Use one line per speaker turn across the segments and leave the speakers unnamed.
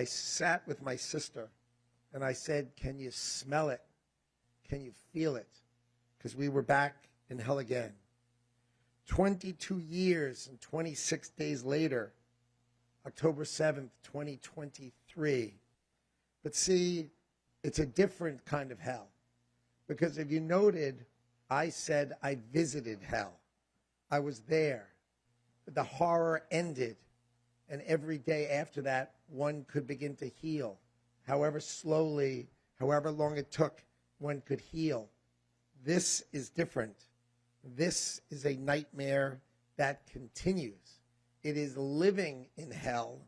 I sat with my sister and I said, can you smell it? Can you feel it? Because we were back in hell again. 22 years and 26 days later, October 7th, 2023. But see, it's a different kind of hell. Because if you noted, I said I visited hell. I was there. The horror ended. And every day after that, one could begin to heal. However slowly, however long it took, one could heal. This is different. This is a nightmare that continues. It is living in hell,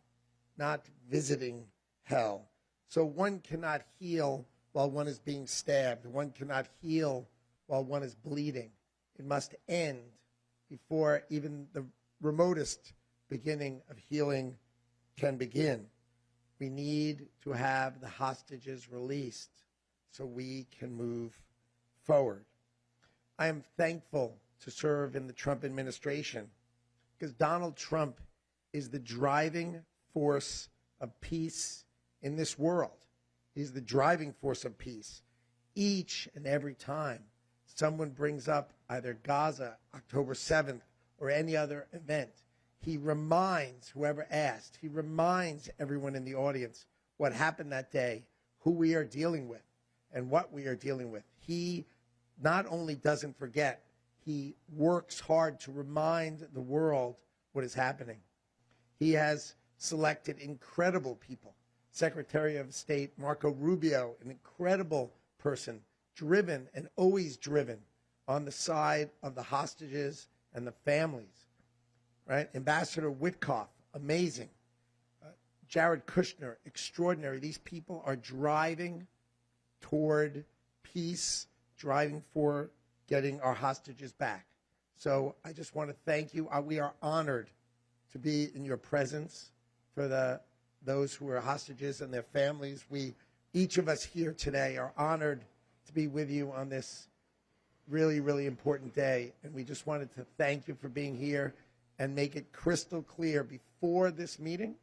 not visiting hell. So one cannot heal while one is being stabbed. One cannot heal while one is bleeding. It must end before even the remotest beginning of healing can begin. We need to have the hostages released so we can move forward. I am thankful to serve in the Trump administration because Donald Trump is the driving force of peace in this world. He's the driving force of peace. Each and every time someone brings up either Gaza, October 7th, or any other event, he reminds whoever asked, he reminds everyone in the audience what happened that day, who we are dealing with, and what we are dealing with. He not only doesn't forget, he works hard to remind the world what is happening. He has selected incredible people. Secretary of State Marco Rubio, an incredible person, driven and always driven on the side of the hostages and the families. Right? Ambassador Witkoff, amazing. Jared Kushner, extraordinary. These people are driving toward peace, driving for getting our hostages back. So I just want to thank you. We are honored to be in your presence for those who are hostages and their families. Each of us here today are honored to be with you on this really, really important day. And we just wanted to thank you for being here and make it crystal clear. Before this meeting,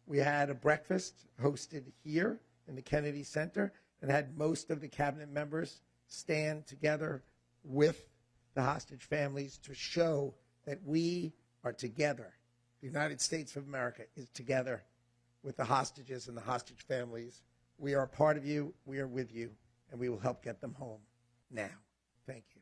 we had a breakfast hosted here in the Kennedy Center and had most of the cabinet members stand together with the hostage families to show that we are together. The United States of America is together with the hostages and the hostage families. We are a part of you, we are with you, and we will help get them home now. Thank you.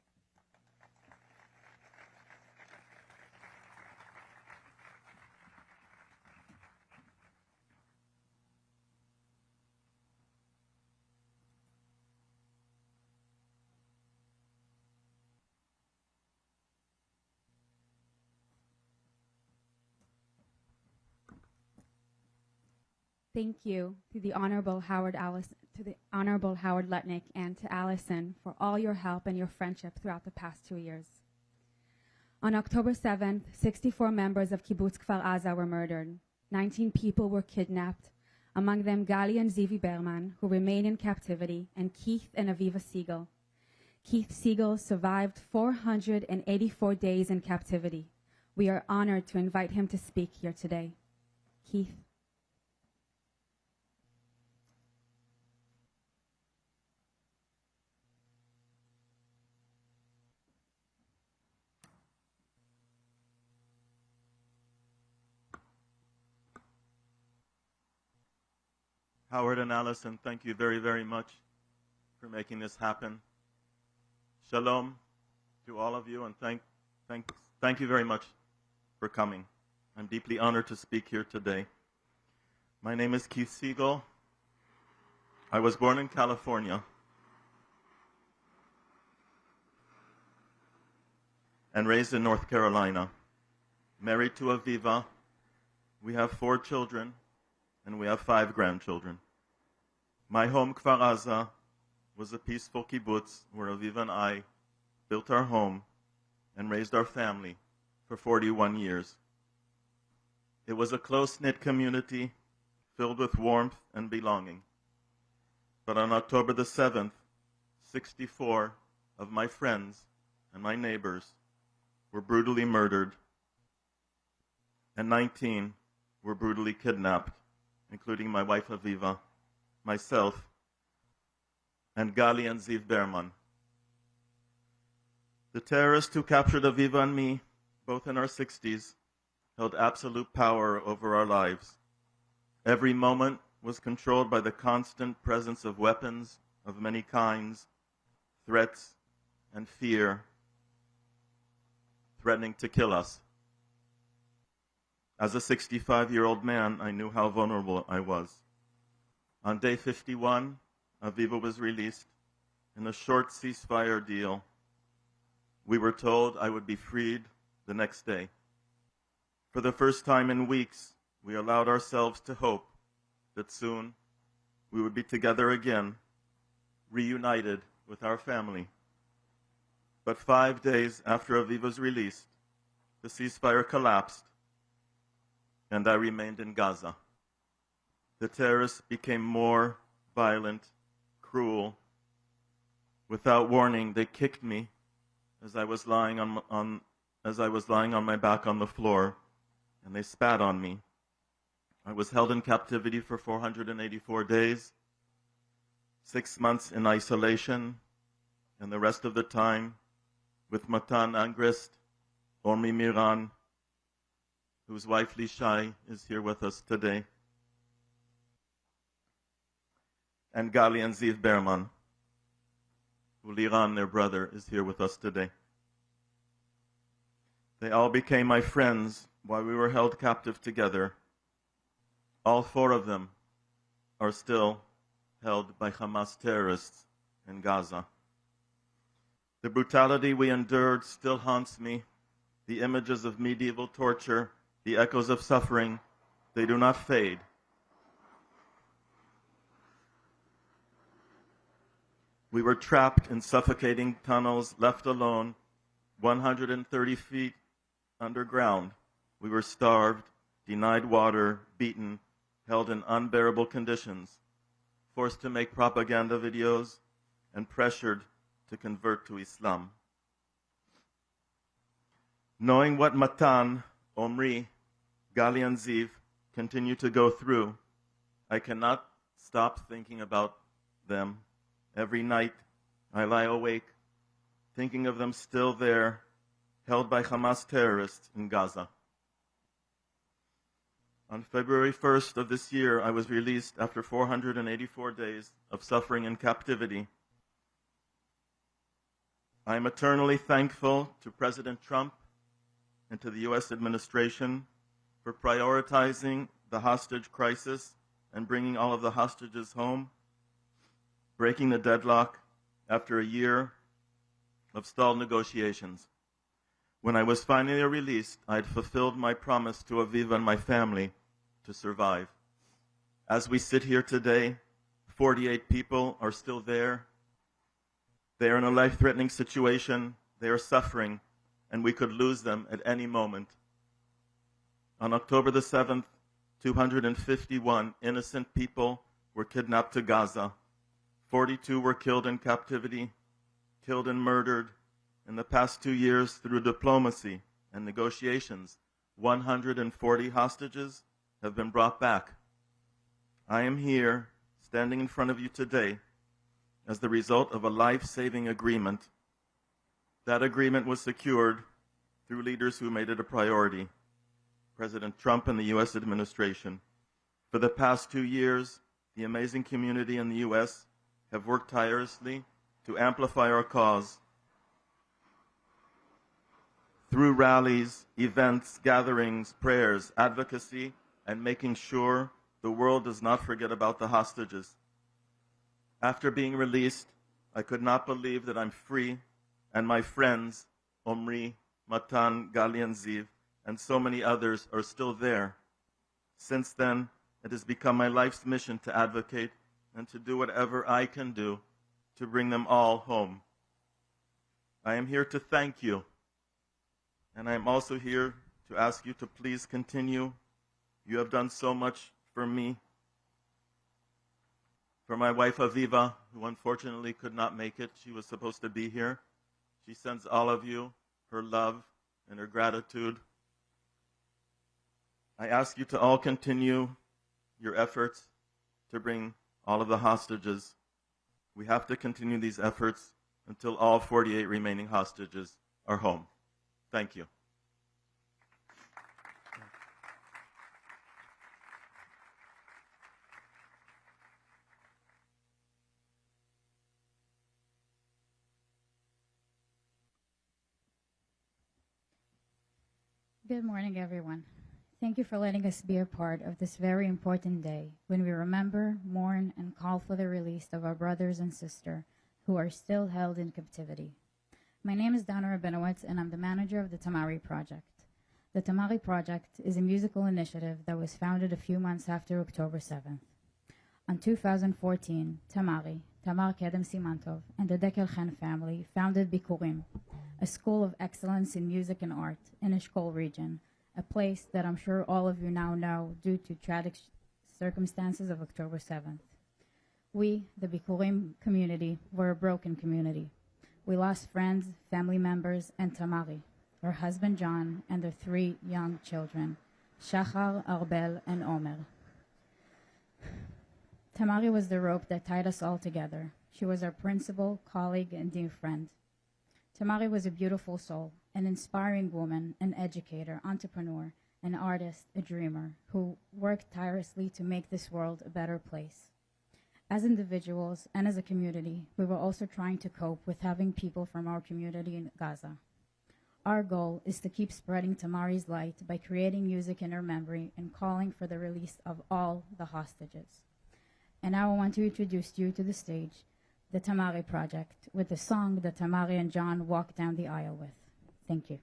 Thank you to the Honorable Howard Lutnick and to Allison for all your help and your friendship throughout the past 2 years. On October 7th, 64 members of Kibbutz Kfar Aza were murdered. 19 people were kidnapped, among them Gali and Zivi Berman, who remain in captivity, and Keith and Aviva Siegel. Keith Siegel survived 484 days in captivity. We are honored to invite him to speak here today. Keith.
Howard and Allison, thank you very, very much for making this happen. Shalom to all of you, and thank you very much for coming. I'm deeply honored to speak here today. My name is Keith Siegel. I was born in California and raised in North Carolina. Married to Aviva. We have 4 children. And we have 5 grandchildren. My home, Kfar Aza, was a peaceful kibbutz where Aviva and I built our home and raised our family for 41 years. It was a close-knit community filled with warmth and belonging. But on October the 7th, 64 of my friends and my neighbors were brutally murdered, and 19 were brutally kidnapped including my wife Aviva, myself, and Gali and Ziv Berman. The terrorists who captured Aviva and me, both in our 60s, held absolute power over our lives. Every moment was controlled by the constant presence of weapons of many kinds, threats, and fear, threatening to kill us. As a 65-year-old man, I knew how vulnerable I was. On day 51, Aviva was released in a short ceasefire deal. We were told I would be freed the next day. For the first time in weeks, we allowed ourselves to hope that soon we would be together again, reunited with our family. But 5 days after Aviva was released, the ceasefire collapsed, and I remained in Gaza. The terrorists became more violent, cruel. Without warning, they kicked me as I was lying on my back on the floor, and they spat on me. I was held in captivity for 484 days, 6 months in isolation, and the rest of the time with Matan Angrist, Ormi Miran, whose wife Lishai is here with us today, and Gali and Ziv Berman, who Liran, their brother, is here with us today. They all became my friends while we were held captive together. All 4 of them are still held by Hamas terrorists in Gaza. The brutality we endured still haunts me. The images of medieval torture, the echoes of suffering, they do not fade. We were trapped in suffocating tunnels, left alone, 130 feet underground. We were starved, denied water, beaten, held in unbearable conditions, forced to make propaganda videos, and pressured to convert to Islam. Knowing what Matan, Omri, Gali, and Ziv continue to go through, I cannot stop thinking about them. Every night I lie awake, thinking of them still there, held by Hamas terrorists in Gaza. On February 1st of this year, I was released after 484 days of suffering and captivity. I am eternally thankful to President Trump and to the U.S. administration for prioritizing the hostage crisis and bringing all of the hostages home, breaking the deadlock after a year of stalled negotiations. When I was finally released, I had fulfilled my promise to Aviva and my family to survive. As we sit here today, 48 people are still there. They are in a life-threatening situation. They are suffering, and we could lose them at any moment. On October the 7th, 251 innocent people were kidnapped to Gaza. 42 were killed in captivity, killed and murdered. In the past 2 years, through diplomacy and negotiations, 140 hostages have been brought back. I am here, standing in front of you today, as the result of a life-saving agreement. That agreement was secured through leaders who made it a priority, President Trump and the U.S. administration. For the past 2 years, the amazing community in the U.S. have worked tirelessly to amplify our cause. Through rallies, events, gatherings, prayers, advocacy, and making sure the world does not forget about the hostages. After being released, I could not believe that I'm free, and my friends, Omri, Matan, Gali, and Ziv, and so many others are still there. Since then, it has become my life's mission to advocate and to do whatever I can do to bring them all home. I am here to thank you, and I am also here to ask you to please continue. You have done so much for me. For my wife Aviva, who unfortunately could not make it, she was supposed to be here. She sends all of you her love and her gratitude. I ask you to all continue your efforts to bring all of the hostages. We have to continue these efforts until all 48 remaining hostages are home. Thank you.
Good morning, everyone. Thank you for letting us be a part of this very important day when we remember, mourn, and call for the release of our brothers and sisters who are still held in captivity. My name is Dana Rabinowitz, and I'm the manager of the Tamari Project. The Tamari Project is a musical initiative that was founded a few months after October 7th. In 2014, Tamari, Tamar Kedem Simantov, and the Dekel Chen family founded Bikurim, a school of excellence in music and art in Eshkol region, a place that I'm sure all of you now know due to tragic circumstances of October 7th. We, the Bikurim community, were a broken community. We lost friends, family members, and Tamari, her husband John, and their 3 young children, Shachar, Arbel, and Omer. Tamari was the rope that tied us all together. She was our principal, colleague, and dear friend. Tamari was a beautiful soul, an inspiring woman, an educator, entrepreneur, an artist, a dreamer, who worked tirelessly to make this world a better place. As individuals and as a community, we were also trying to cope with having people from our community in Gaza. Our goal is to keep spreading Tamari's light by creating music in her memory and calling for the release of all the hostages. And now I want to introduce you to the stage, the Tamari Project, with the song that Tamari and John walked down the aisle with. Thank you.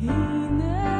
הנה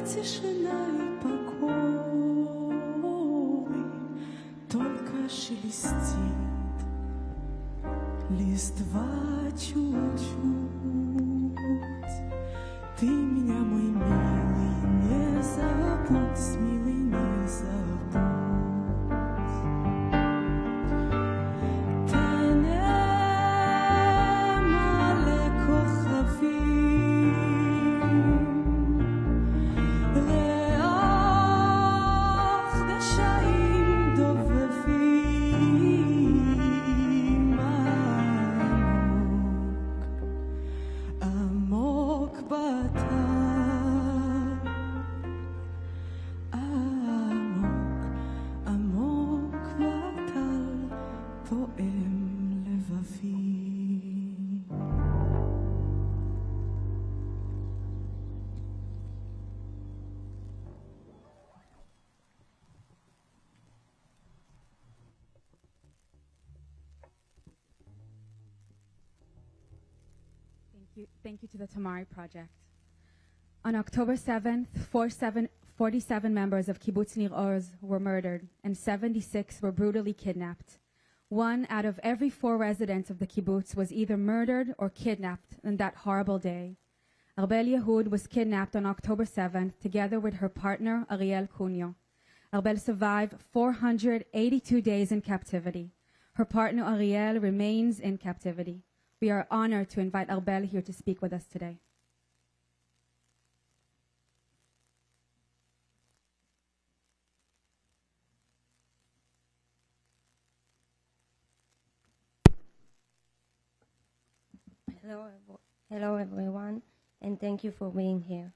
тишина и покой, только шелестит листва чуть-чуть. Ты меня, мой милый, не забудь, милый, не забудь.
Thank you to the Tamari Project. On October 7th, 47 members of Kibbutz Nir Oz were murdered and 76 were brutally kidnapped. 1 out of every 4 residents of the kibbutz was either murdered or kidnapped on that horrible day. Arbel Yehud was kidnapped on October 7th together with her partner Ariel Cunyo. Arbel survived 482 days in captivity. Her partner Ariel remains in captivity. We are honored to invite Arbel here to speak with us today.
Hello everyone, and thank you for being here.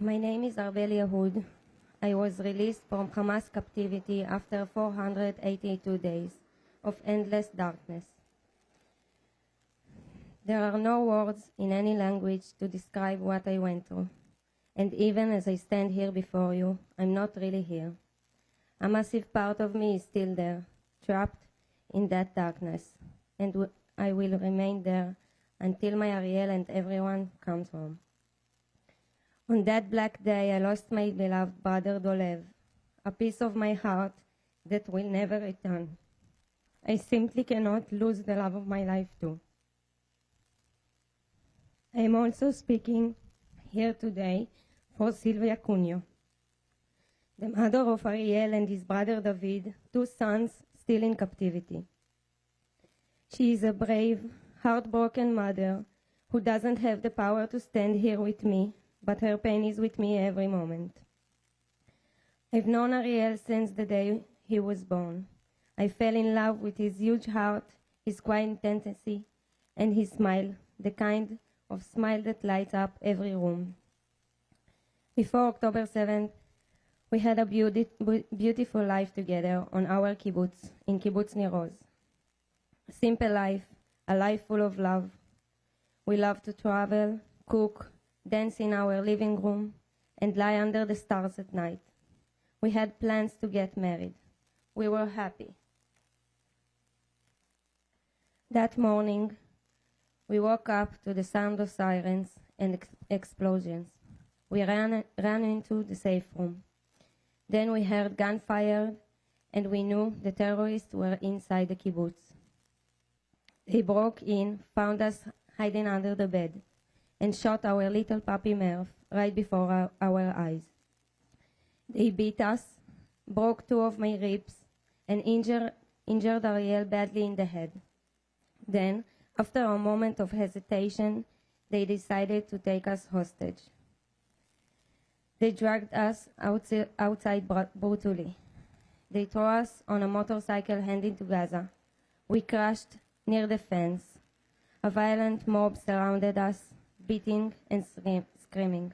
My name is Arbel Yehud. I was released from Hamas captivity after 482 days of endless darkness. There are no words in any language to describe what I went through. And even as I stand here before you, I'm not really here. A massive part of me is still there, trapped in that darkness. And I will remain there until my Ariel and everyone comes home. On that black day, I lost my beloved brother Dolev, a piece of my heart that will never return. I simply cannot lose the love of my life too. I am also speaking here today for Sylvia Cunyo, the mother of Ariel and his brother David, 2 sons still in captivity. She is a brave, heartbroken mother who doesn't have the power to stand here with me, but her pain is with me every moment. I've known Ariel since the day he was born. I fell in love with his huge heart, his quiet intensity, and his smile, the kind of smile that lights up every room. Before October 7th, we had a beautiful life together on our kibbutz, in Kibbutz Nir Oz. A simple life, a life full of love. We loved to travel, cook, dance in our living room, and lie under the stars at night. We had plans to get married. We were happy. That morning, we woke up to the sound of sirens and explosions. We ran into the safe room. Then we heard gunfire, and we knew the terrorists were inside the kibbutz. They broke in, found us hiding under the bed, and shot our little puppy Merv right before our eyes. They beat us, broke 2 of my ribs, and injured Ariel badly in the head. Then, after a moment of hesitation, they decided to take us hostage. They dragged us outside brutally. They threw us on a motorcycle heading to Gaza. We crashed near the fence. A violent mob surrounded us, beating and screaming.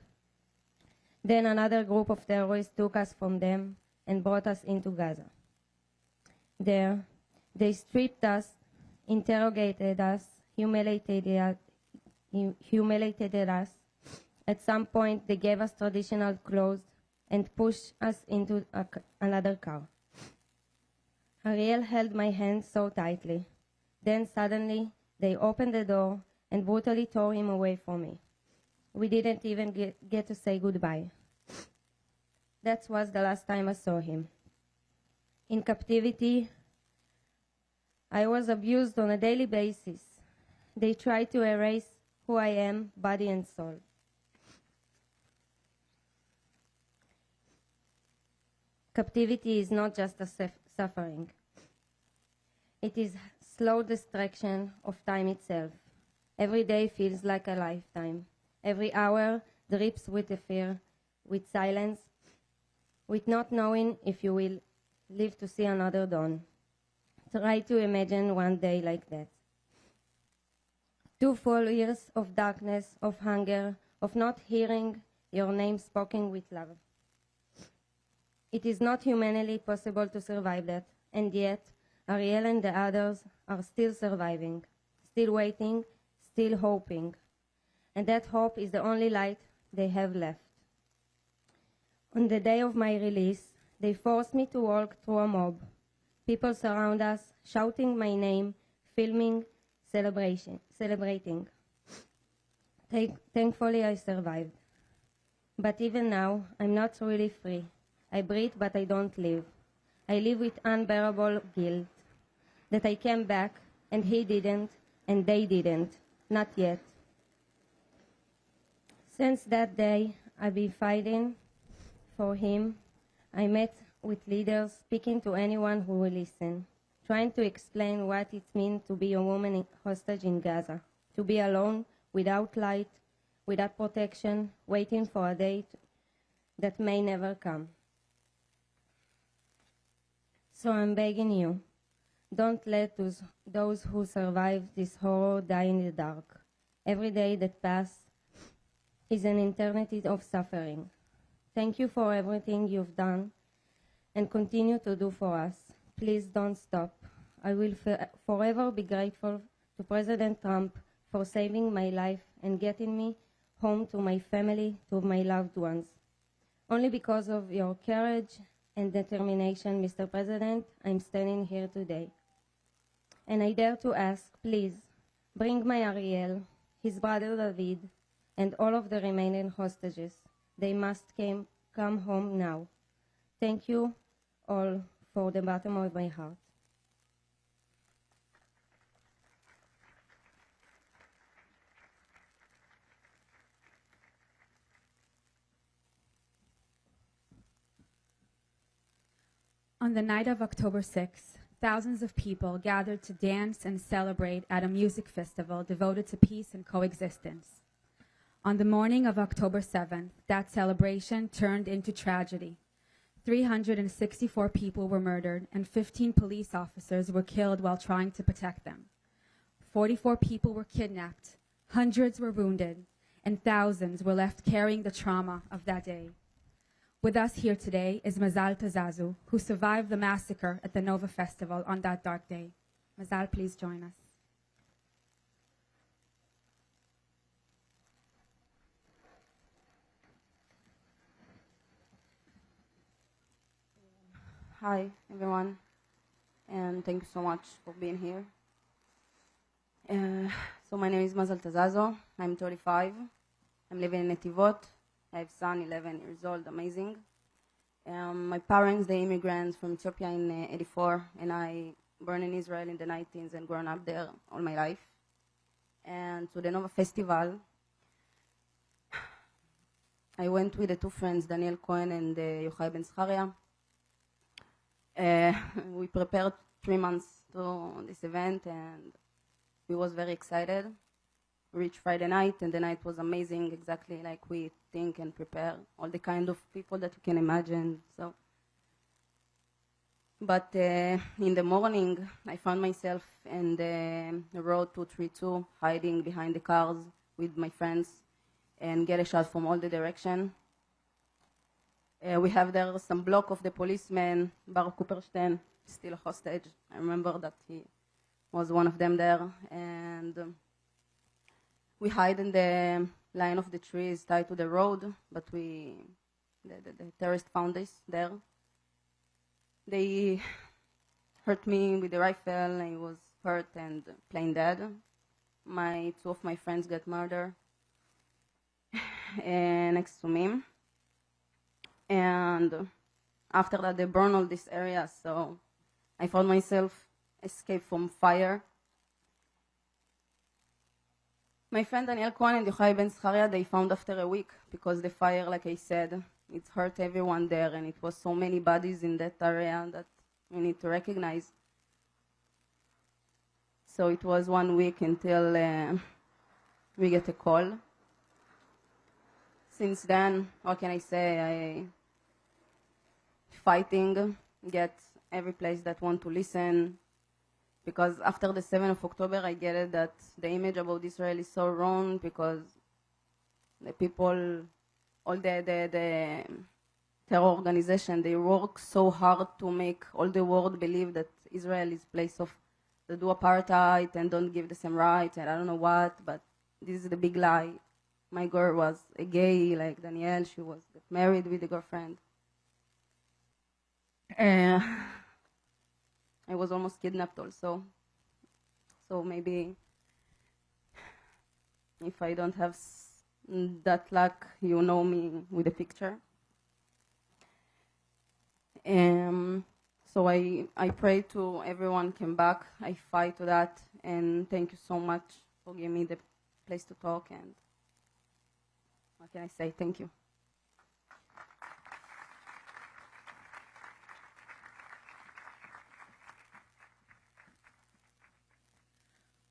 Then another group of terrorists took us from them and brought us into Gaza. There, they stripped us, interrogated us, humiliated us. At some point, they gave us traditional clothes and pushed us into another car. Ariel held my hand so tightly. Then suddenly, they opened the door and brutally tore him away from me. We didn't even get to say goodbye. That was the last time I saw him. In captivity, I was abused on a daily basis. They tried to erase who I am, body and soul. Captivity is not just a suffering. It is slow distraction of time itself. Every day feels like a lifetime. Every hour drips with a fear, with silence, with not knowing if you will live to see another dawn. Try to imagine one day like that. 2 full years of darkness, of hunger, of not hearing your name spoken with love. It is not humanly possible to survive that, and yet Ariel and the others are still surviving, still waiting, still hoping. And that hope is the only light they have left. On the day of my release, they forced me to walk through a mob. People surround us, shouting my name, filming, celebrating. Thankfully, I survived. But even now, I'm not really free. I breathe, but I don't live. I live with unbearable guilt that I came back, and he didn't, and they didn't. Not yet. Since that day, I've been fighting for him. I met with leaders, speaking to anyone who will listen, trying to explain what it means to be a woman hostage in Gaza, to be alone, without light, without protection, waiting for a day that may never come. So I'm begging you, don't let those who survive this horror die in the dark. Every day that passes is an eternity of suffering. Thank you for everything you've done and continue to do for us. Please don't stop. I will forever be grateful to President Trump for saving my life and getting me home to my family, to my loved ones. Only because of your courage and determination, Mr. President, I'm standing here today. And I dare to ask, please, bring my Ariel, his brother David, and all of the remaining hostages. They must come home now. Thank you all for the bottom of my heart.
On the night of October 6th, thousands of people gathered to dance and celebrate at a music festival devoted to peace and coexistence. On the morning of October 7th, that celebration turned into tragedy. 364 people were murdered and 15 police officers were killed while trying to protect them. 44 people were kidnapped, hundreds were wounded, and thousands were left carrying the trauma of that day. With us here today is Mazal Tazazu, who survived the massacre at the Nova Festival on that dark day. Mazal, please join us.
Hi, everyone, and thank you so much for being here. So my name is Mazal Tazazo. I'm 35. I'm living in Netivot. I have a son, 11 years old, amazing. My parents, they immigrants from Ethiopia in 84, and I born in Israel in the 19s and grown up there all my life. And to the Nova Festival, I went with the 2 friends, Daniel Cohen and Yochai Ben Zcharia. We prepared 3 months to this event, and we was very excited. We reached Friday night, and the night was amazing, exactly like we think and prepare, all the kind of people that you can imagine. But in the morning, I found myself in the road 232, hiding behind the cars with my friends, and get a shot from all the direction. We have there some block of the policeman, Baruch Cooperstein, still a hostage. I remember that he was one of them there. And we hide in the line of the trees tied to the road, but the terrorists found us there. They hurt me with the rifle. I was hurt and plain dead. 2 of my friends got murdered. next to me. And after that, they burned all this area, so I found myself escape from fire. My friend Daniel Cohen and Yochai Ben Zcharia, they found after a week because the fire, like I said, it hurt everyone there, and it was so many bodies in that area that we need to recognize. So it was 1 week until we get a call. Since then, what can I say? I fighting, get every place that want to listen, because after the 7th of October, I get it that the image about Israel is so wrong because the people, all the terror organization, they work so hard to make all the world believe that Israel is place of they do apartheid and don't give the same rights and I don't know what, but this is the big lie. My girl was a gay, like Danielle, she was married with a girlfriend. I was almost kidnapped also. So maybe if I don't have that luck, you know me with a picture. So I pray to everyone come back. I fight to that, and thank you so much for giving me the place to talk. And what can I say? Thank you.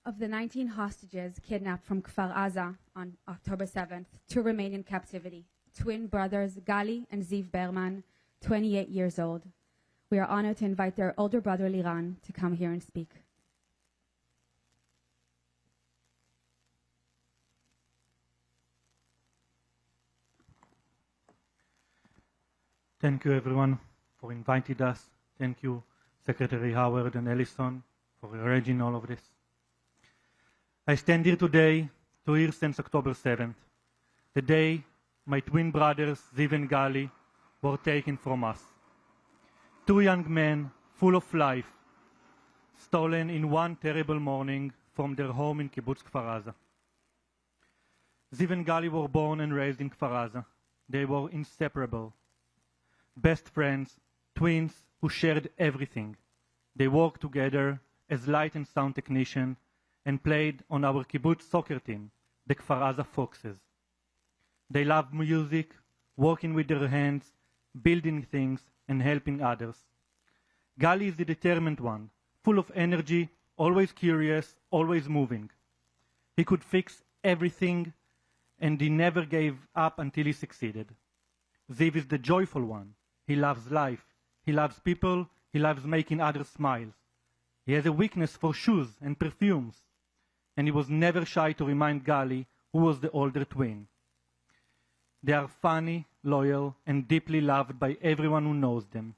Of the 19 hostages kidnapped from Kfar Aza on October 7th, 2 remain in captivity. Twin brothers Gali and Ziv Berman, 28 years old. We are honored to invite their older brother Liran to come here and speak.
Thank you everyone for inviting us. Thank you Secretary Howard and Ellison for arranging all of this. I stand here today 2 years since October 7th, the day my twin brothers Ziv and Gali were taken from us. 2 young men full of life, stolen in one terrible morning from their home in Kibbutz Kfar Aza. Ziv and Gali were born and raised in Kfar Aza. They were inseparable, best friends, twins who shared everything. They worked together as light and sound technicians and played on our kibbutz soccer team, the Kfar Aza Foxes. They loved music, working with their hands, building things, and helping others. Gali is the determined one, full of energy, always curious, always moving. He could fix everything, and he never gave up until he succeeded. Ziv is the joyful one. He loves life. He loves people. He loves making others smile. He has a weakness for shoes and perfumes, and he was never shy to remind Gali, who was the older twin. They are funny, loyal, and deeply loved by everyone who knows them.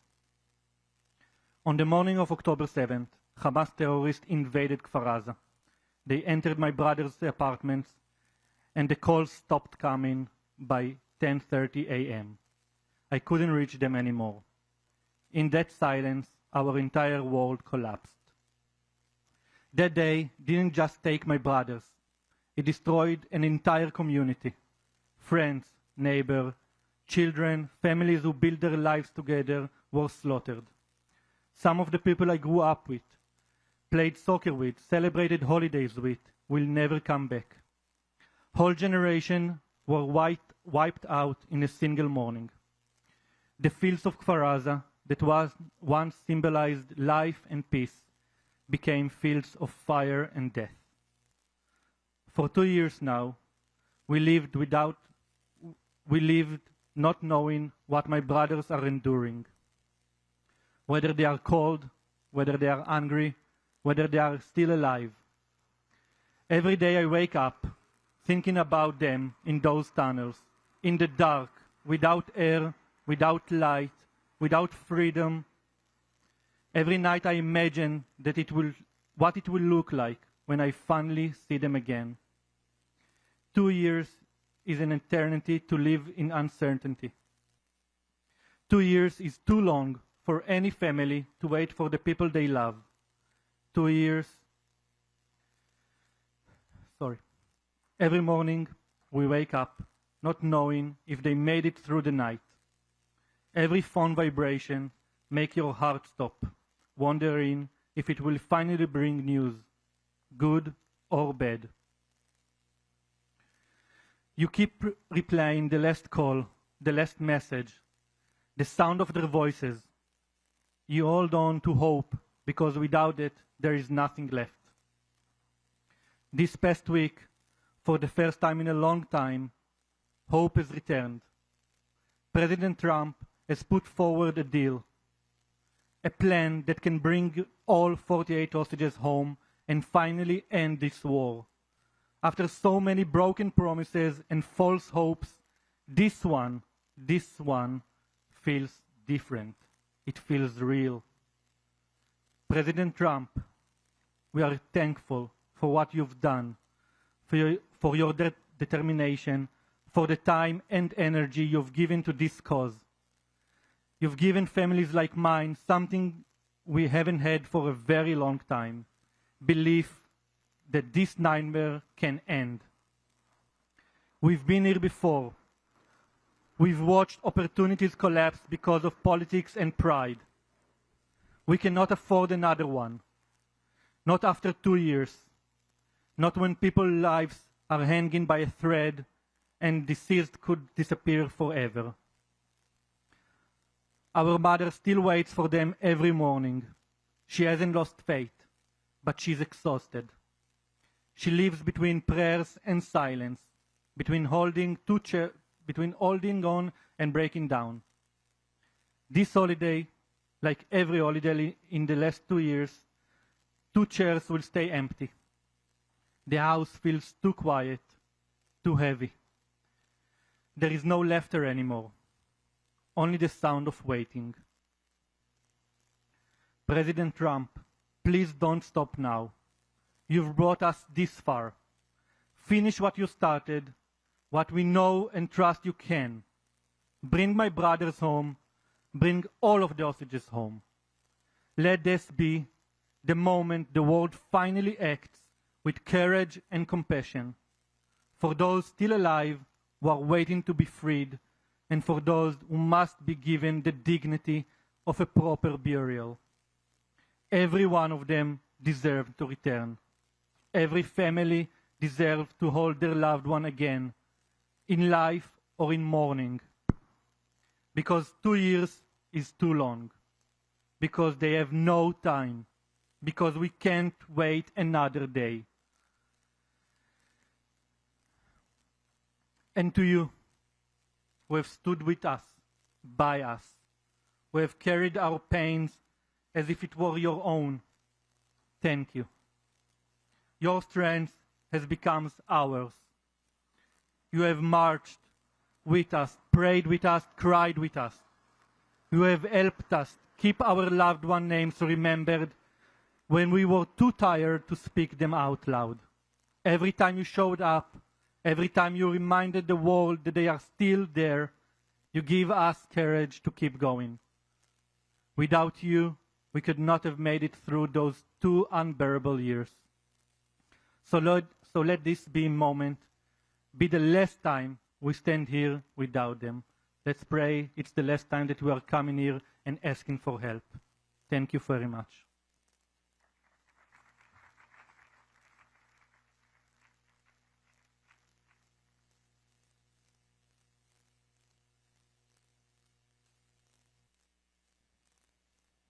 On the morning of October 7th, Hamas terrorists invaded Kfar Aza. They entered my brother's apartments, and the calls stopped coming by 10:30 a.m. I couldn't reach them anymore. In that silence, our entire world collapsed. That day didn't just take my brothers. It destroyed an entire community. Friends, neighbors, children, families who built their lives together were slaughtered. Some of the people I grew up with, played soccer with, celebrated holidays with, will never come back. Whole generations were wiped out in a single morning. The fields of Kfar Aza that once symbolized life and peace became fields of fire and death. For 2 years now, we lived not knowing what my brothers are enduring. Whether they are cold, whether they are hungry, whether they are still alive. Every day I wake up thinking about them in those tunnels, in the dark, without air, without light, without freedom. Every night I imagine what it will look like when I finally see them again. 2 years is an eternity to live in uncertainty. 2 years is too long for any family to wait for the people they love. 2 years. Every morning we wake up not knowing if they made it through the night. Every phone vibration makes your heart stop, wondering if it will finally bring news, good or bad. You keep replaying the last call, the last message, the sound of their voices. You hold on to hope, because without it, there is nothing left. This past week, for the first time in a long time, hope has returned. President Trump has put forward a deal, a plan that can bring all 48 hostages home and finally end this war. After so many broken promises and false hopes, this one feels different. It feels real. President Trump, we are thankful for what you've done, for your determination, for the time and energy you've given to this cause. You've given families like mine something we haven't had for a very long time, belief that this nightmare can end. We've been here before. We've watched opportunities collapse because of politics and pride. We cannot afford another one. Not after 2 years. Not when people's lives are hanging by a thread and deceased could disappear forever. Our mother still waits for them every morning. She hasn't lost faith, but she's exhausted. She lives between prayers and silence, between holding on and breaking down. This holiday, like every holiday in the last 2 years, 2 chairs will stay empty. The house feels too quiet, too heavy. There is no laughter anymore, only the sound of waiting. President Trump, please don't stop now. You've brought us this far. Finish what you started, what we know and trust you can. Bring my brothers home. Bring all of the hostages home. Let this be the moment the world finally acts with courage and compassion for those still alive who are waiting to be freed, and for those who must be given the dignity of a proper burial. Every one of them deserves to return. Every family deserves to hold their loved one again, in life or in mourning. Because 2 years is too long. Because they have no time. Because we can't wait another day. And to you, who have stood with us, by us, who have carried our pains as if it were your own, thank you. Your strength has become ours. You have marched with us, prayed with us, cried with us. You have helped us keep our loved one names remembered when we were too tired to speak them out loud. Every time you showed up, every time you reminded the world that they are still there, you give us courage to keep going. Without you, we could not have made it through those 2 unbearable years. So let this be a moment, be the last time we stand here without them. Let's pray it's the last time that we are coming here and asking for help. Thank you very much.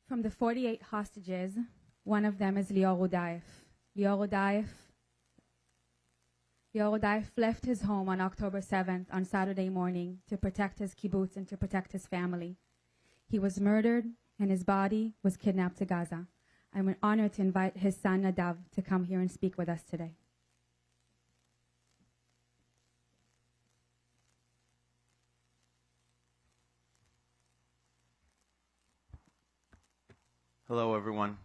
From the 48 hostages, one of them is Lior Udaev. Lior Udaev left his home on October 7th on Saturday morning to protect his kibbutz and to protect his family. He was murdered and his body was kidnapped to Gaza. I'm honored to invite his son Nadav to come here and speak with us today.
Hello, everyone.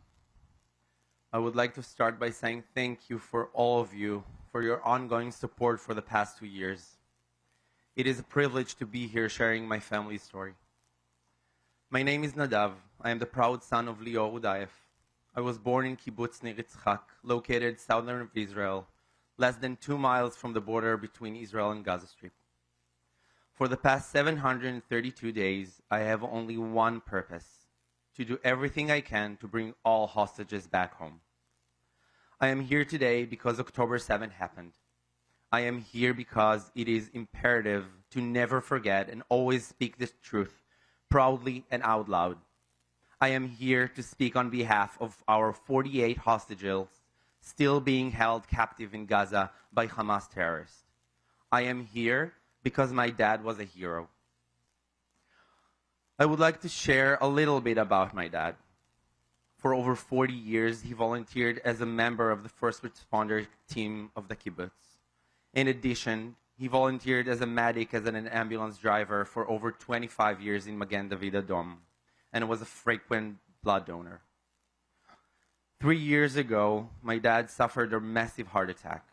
I would like to start by saying thank you for all of you for your ongoing support for the past 2 years. It is a privilege to be here sharing my family's story. My name is Nadav. I am the proud son of Lior Udaev. I was born in Kibbutz Nir Yitzchak, located southern of Israel, less than 2 miles from the border between Israel and Gaza Strip. For the past 732 days, I have only one purpose: to do everything I can to bring all hostages back home. I am here today because October 7 happened. I am here because it is imperative to never forget and always speak the truth, proudly and out loud. I am here to speak on behalf of our 48 hostages still being held captive in Gaza by Hamas terrorists. I am here because my dad was a hero. I would like to share a little bit about my dad. For over 40 years, he volunteered as a member of the first responder team of the kibbutz. In addition, he volunteered as a medic, as an ambulance driver for over 25 years in Magen David Adom, and was a frequent blood donor. 3 years ago, my dad suffered a massive heart attack.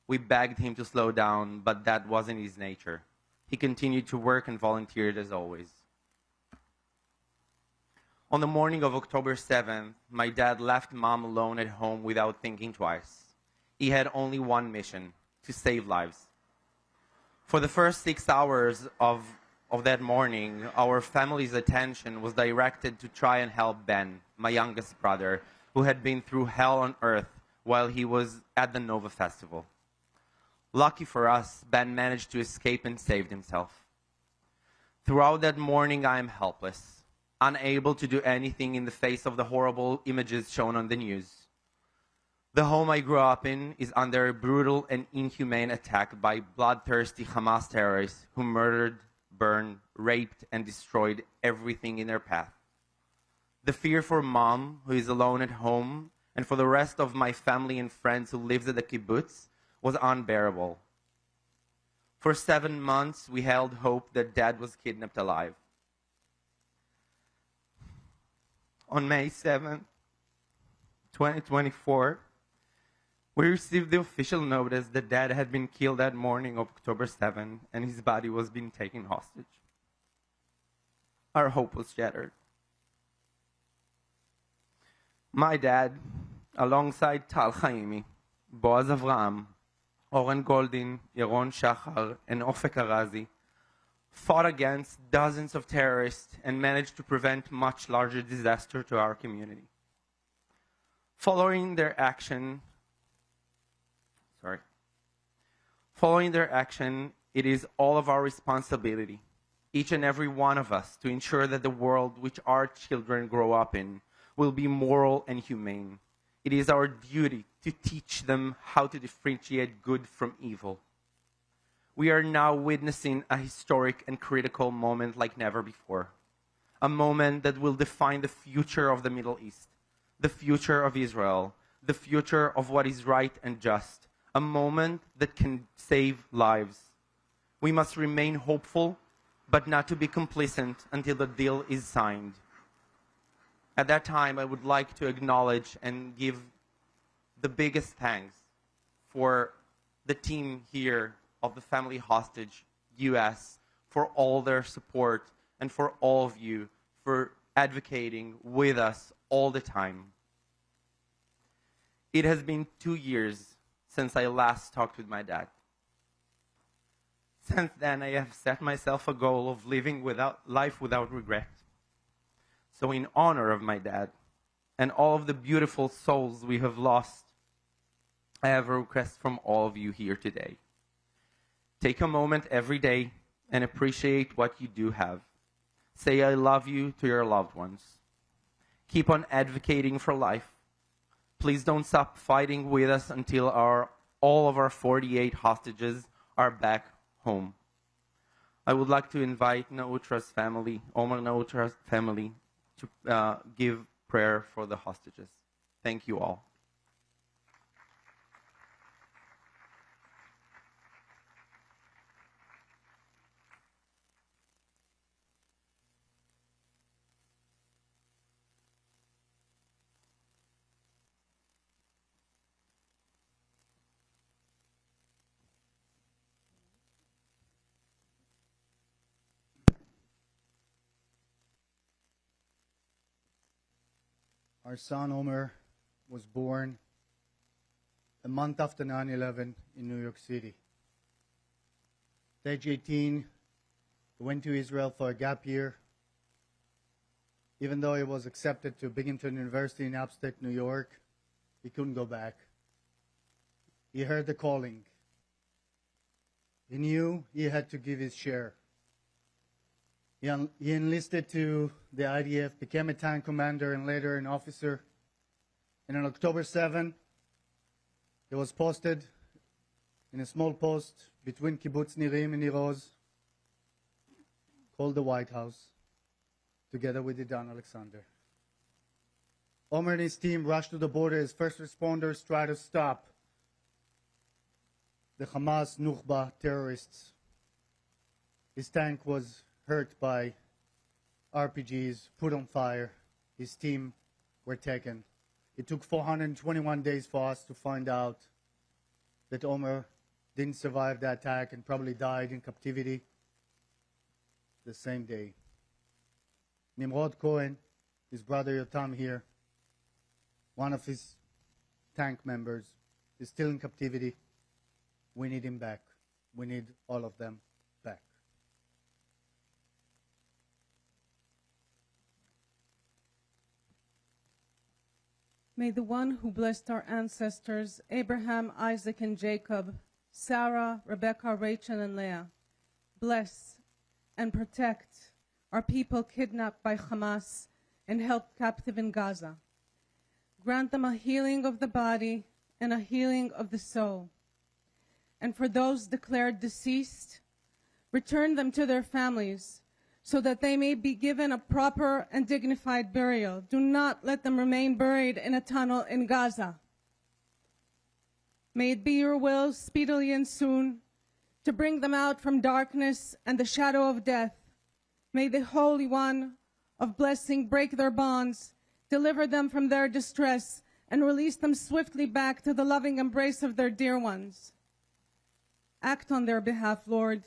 We begged him to slow down, but that wasn't his nature. He continued to work and volunteered as always. On the morning of October 7th, my dad left mom alone at home without thinking twice. He had only one mission: to save lives. For the first 6 hours of that morning, our family's attention was directed to try and help Ben, my youngest brother, who had been through hell on earth while he was at the Nova Festival. Lucky for us, Ben managed to escape and saved himself. Throughout that morning, I am helpless, unable to do anything in the face of the horrible images shown on the news. The home I grew up in is under a brutal and inhumane attack by bloodthirsty Hamas terrorists who murdered, burned, raped, and destroyed everything in their path. The fear for mom, who is alone at home, and for the rest of my family and friends who lives at the kibbutz, was unbearable. For 7 months, we held hope that dad was kidnapped alive. On May 7th, 2024, we received the official notice that dad had been killed that morning of October 7, and his body was being taken hostage. Our hope was shattered. My dad, alongside Tal Chaimi, Boaz Avraham, Oren Goldin, Yaron Shachar, and Ofek Arazi, fought against dozens of terrorists and managed to prevent much larger disaster to our community. Following their action, it is all of our responsibility, each and every one of us, to ensure that the world which our children grow up in will be moral and humane. It is our duty to teach them how to differentiate good from evil. We are now witnessing a historic and critical moment like never before. A moment that will define the future of the Middle East, the future of Israel, the future of what is right and just. A moment that can save lives. We must remain hopeful, but not to be complacent until the deal is signed. At that time, I would like to acknowledge and give the biggest thanks for the team here of the Family Hostage US for all their support and for all of you for advocating with us all the time. It has been 2 years since I last talked with my dad. Since then, I have set myself a goal of living life without regret. So in honor of my dad and all of the beautiful souls we have lost, I have a request from all of you here today. Take a moment every day and appreciate what you do have. Say I love you to your loved ones. Keep on advocating for life. Please don't stop fighting with us until all of our 48 hostages are back home. I would like to invite Nautra's family, Omar Nautra's family, to give prayer for the hostages. Thank you all.
Our son Omer was born a month after 9/11 in New York City. At age 18, He went to Israel for a gap year. Even though he was accepted to Binghamton University in upstate New York, he couldn't go back. He heard the calling. He knew he had to give his share. He enlisted to the IDF, became a tank commander and later an officer. And on October 7, he was posted in a small post between Kibbutz Nirim and Niroz, called the White House, together with Idan Alexander. Omer and his team rushed to the border as first responders tried to stop the Hamas Nukhba terrorists. His tank was hurt by RPGs, put on fire. His team were taken. It took 421 days for us to find out that Omer didn't survive the attack and probably died in captivity the same day. Nimrod Cohen, his brother Yotam here, one of his tank members, is still in captivity. We need him back. We need all of them back.
May the one who blessed our ancestors, Abraham, Isaac, and Jacob, Sarah, Rebekah, Rachel, and Leah, bless and protect our people kidnapped by Hamas and held captive in Gaza. Grant them a healing of the body and a healing of the soul. And for those declared deceased, return them to their families so that they may be given a proper and dignified burial. Do not let them remain buried in a tunnel in Gaza. May it be your will, speedily and soon, to bring them out from darkness and the shadow of death. May the Holy One of blessing break their bonds, deliver them from their distress, and release them swiftly back to the loving embrace of their dear ones. Act on their behalf, Lord.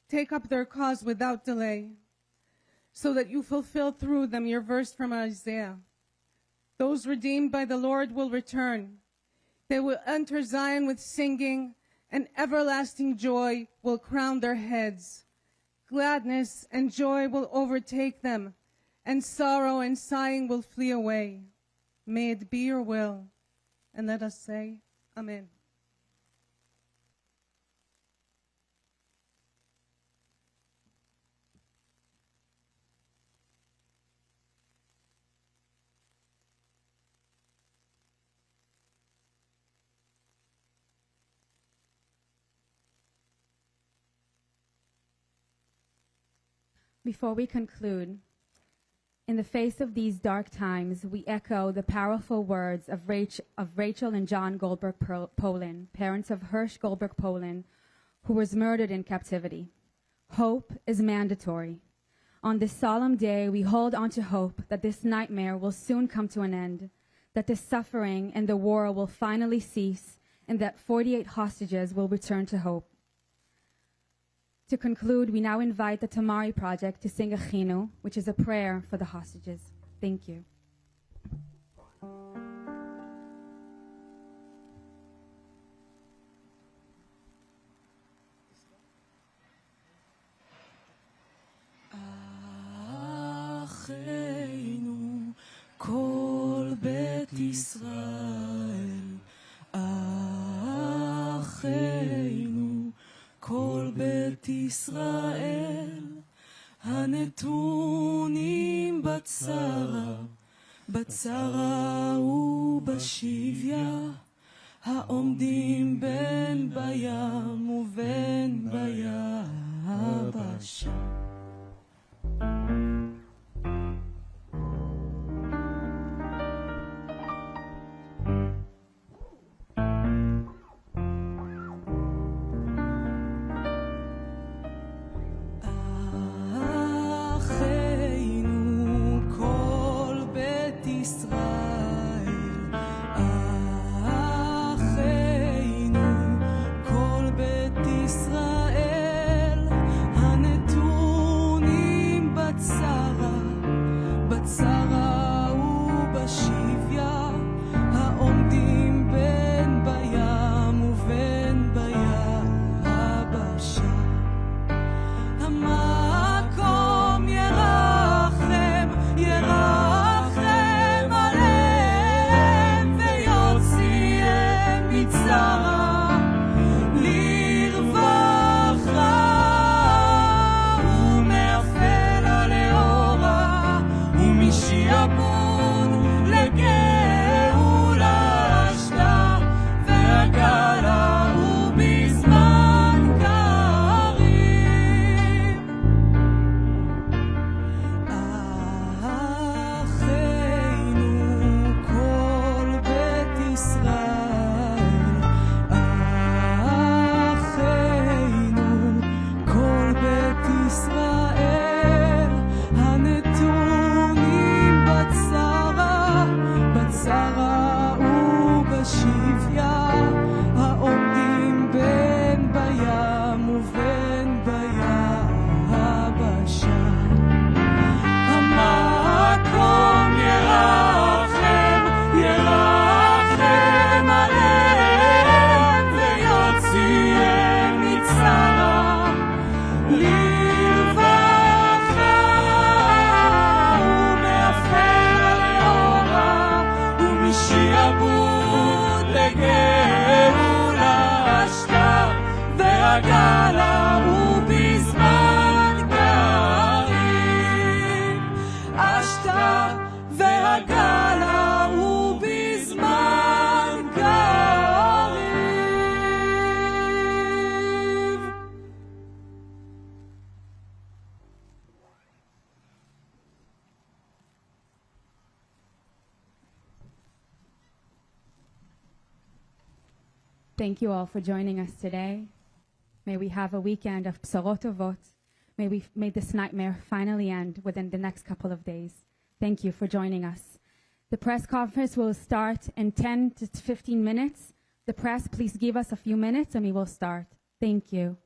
Take up their cause without delay, so that you fulfill through them your verse from Isaiah. Those redeemed by the Lord will return. They will enter Zion with singing, and everlasting joy will crown their heads. Gladness and joy will overtake them, and sorrow and sighing will flee away. May it be your will. And let us say, Amen.
Before we conclude, in the face of these dark times, we echo the powerful words of Rachel and John Goldberg Polin, parents of Hirsch Goldberg Polin, who was murdered in captivity. Hope is mandatory. On this solemn day, we hold on to hope that this nightmare will soon come to an end, that the suffering and the war will finally cease, and that 48 hostages will return to hope. To conclude, we now invite the Tamari Project to sing a chinu, which is a prayer for the hostages. Thank you.
אחינו כל בית ישראל, אחינו כל בית ישראל, הנתונים בצרה ובשביה, העומדים בין בים ובין ביבשה. אחינו כל בית ישראל,
Thank you all for joining us today. May we have a weekend of bsorot tovot. May this nightmare finally end within the next couple of days. Thank you for joining us. The press conference will start in 10 to 15 minutes. The press, please give us a few minutes and we will start. Thank you.